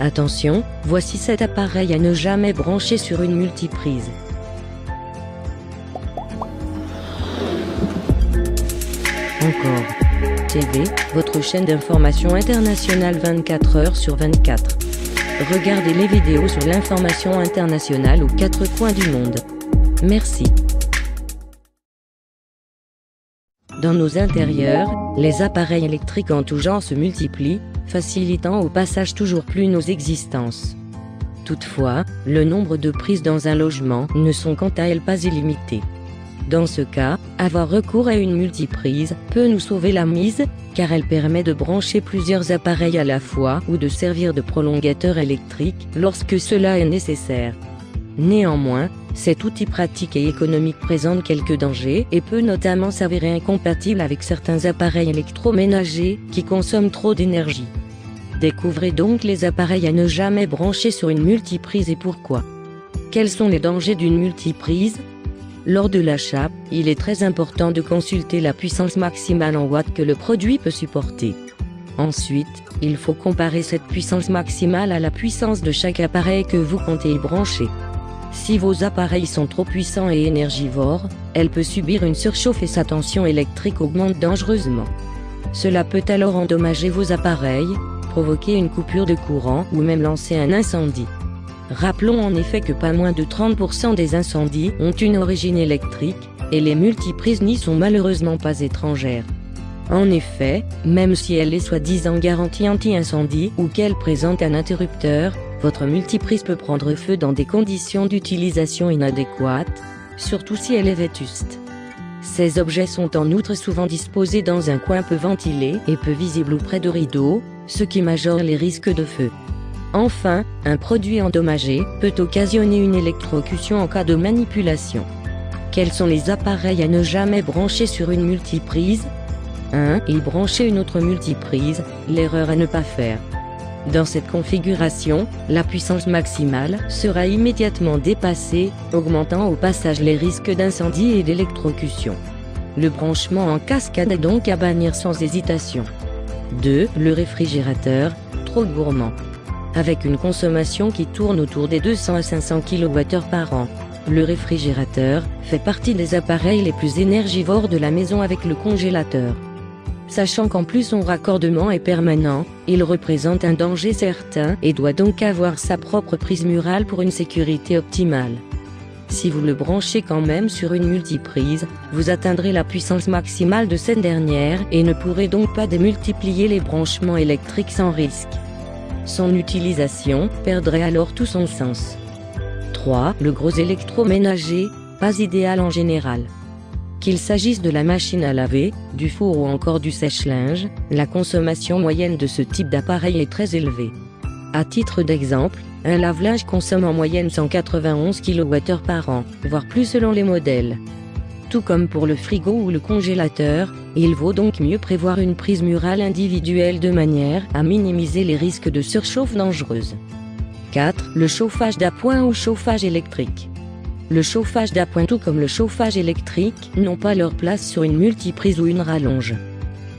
Attention, voici cet appareil à ne jamais brancher sur une multiprise. Encore TV, votre chaîne d'information internationale 24 heures sur 24. Regardez les vidéos sur l'information internationale aux quatre coins du monde. Merci. Dans nos intérieurs, les appareils électriques en tout genre se multiplient, facilitant au passage toujours plus nos existences. Toutefois, le nombre de prises dans un logement ne sont quant à elles pas illimitées. Dans ce cas, avoir recours à une multiprise peut nous sauver la mise, car elle permet de brancher plusieurs appareils à la fois ou de servir de prolongateur électrique lorsque cela est nécessaire. Néanmoins, cet outil pratique et économique présente quelques dangers et peut notamment s'avérer incompatible avec certains appareils électroménagers qui consomment trop d'énergie. Découvrez donc les appareils à ne jamais brancher sur une multiprise et pourquoi. Quels sont les dangers d'une multiprise ? Lors de l'achat, il est très important de consulter la puissance maximale en watts que le produit peut supporter. Ensuite, il faut comparer cette puissance maximale à la puissance de chaque appareil que vous comptez y brancher. Si vos appareils sont trop puissants et énergivores, elle peut subir une surchauffe et sa tension électrique augmente dangereusement. Cela peut alors endommager vos appareils, provoquer une coupure de courant ou même lancer un incendie. Rappelons en effet que pas moins de 30% des incendies ont une origine électrique, et les multiprises n'y sont malheureusement pas étrangères. En effet, même si elle est soi-disant garantie anti-incendie ou qu'elle présente un interrupteur, votre multiprise peut prendre feu dans des conditions d'utilisation inadéquates, surtout si elle est vétuste. Ces objets sont en outre souvent disposés dans un coin peu ventilé et peu visible ou près de rideaux, ce qui majore les risques de feu. Enfin, un produit endommagé peut occasionner une électrocution en cas de manipulation. Quels sont les appareils à ne jamais brancher sur une multiprise ? 1. Y brancher une autre multiprise, l'erreur à ne pas faire. Dans cette configuration, la puissance maximale sera immédiatement dépassée, augmentant au passage les risques d'incendie et d'électrocution. Le branchement en cascade est donc à bannir sans hésitation. 2. Le réfrigérateur, trop gourmand. Avec une consommation qui tourne autour des 200 à 500 kWh par an, le réfrigérateur fait partie des appareils les plus énergivores de la maison avec le congélateur. Sachant qu'en plus son raccordement est permanent, il représente un danger certain et doit donc avoir sa propre prise murale pour une sécurité optimale. Si vous le branchez quand même sur une multiprise, vous atteindrez la puissance maximale de cette dernière et ne pourrez donc pas démultiplier les branchements électriques sans risque. Son utilisation perdrait alors tout son sens. 3. Le gros électroménager, pas idéal en général. Qu'il s'agisse de la machine à laver, du four ou encore du sèche-linge, la consommation moyenne de ce type d'appareil est très élevée. À titre d'exemple, un lave-linge consomme en moyenne 191 kWh par an, voire plus selon les modèles. Tout comme pour le frigo ou le congélateur, il vaut donc mieux prévoir une prise murale individuelle de manière à minimiser les risques de surchauffe dangereuse. 4. Le chauffage d'appoint ou chauffage électrique. Le chauffage d'appoint tout comme le chauffage électrique n'ont pas leur place sur une multiprise ou une rallonge.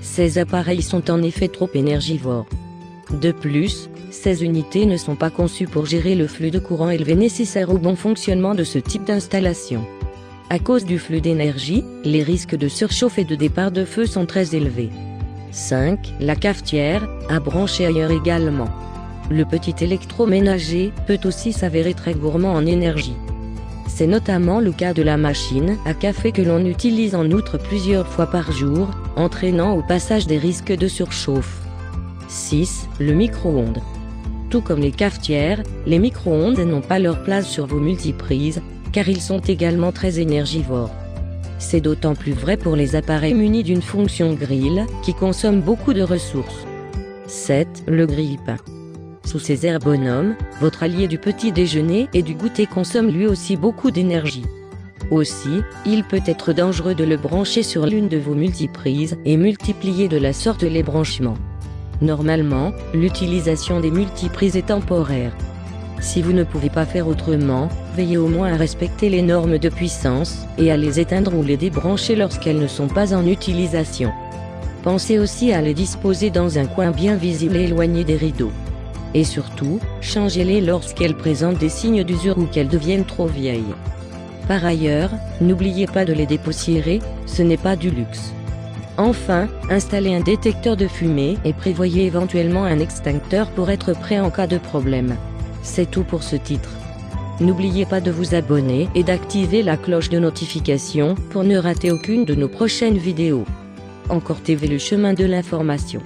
Ces appareils sont en effet trop énergivores. De plus, ces unités ne sont pas conçues pour gérer le flux de courant élevé nécessaire au bon fonctionnement de ce type d'installation. À cause du flux d'énergie, les risques de surchauffe et de départ de feu sont très élevés. 5. La cafetière, à brancher ailleurs également. Le petit électroménager peut aussi s'avérer très gourmand en énergie. C'est notamment le cas de la machine à café que l'on utilise en outre plusieurs fois par jour, entraînant au passage des risques de surchauffe. 6. Le micro-ondes. Tout comme les cafetières, les micro-ondes n'ont pas leur place sur vos multiprises, car ils sont également très énergivores. C'est d'autant plus vrai pour les appareils munis d'une fonction grill, qui consomment beaucoup de ressources. 7. Le grille-pain. Sous ces ergonomes, votre allié du petit déjeuner et du goûter consomme lui aussi beaucoup d'énergie. Aussi, il peut être dangereux de le brancher sur l'une de vos multiprises et multiplier de la sorte les branchements. Normalement, l'utilisation des multiprises est temporaire. Si vous ne pouvez pas faire autrement, veillez au moins à respecter les normes de puissance et à les éteindre ou les débrancher lorsqu'elles ne sont pas en utilisation. Pensez aussi à les disposer dans un coin bien visible et éloigné des rideaux. Et surtout, changez-les lorsqu'elles présentent des signes d'usure ou qu'elles deviennent trop vieilles. Par ailleurs, n'oubliez pas de les dépoussiérer, ce n'est pas du luxe. Enfin, installez un détecteur de fumée et prévoyez éventuellement un extincteur pour être prêt en cas de problème. C'est tout pour ce titre. N'oubliez pas de vous abonner et d'activer la cloche de notification pour ne rater aucune de nos prochaines vidéos. Encore TV, le chemin de l'information.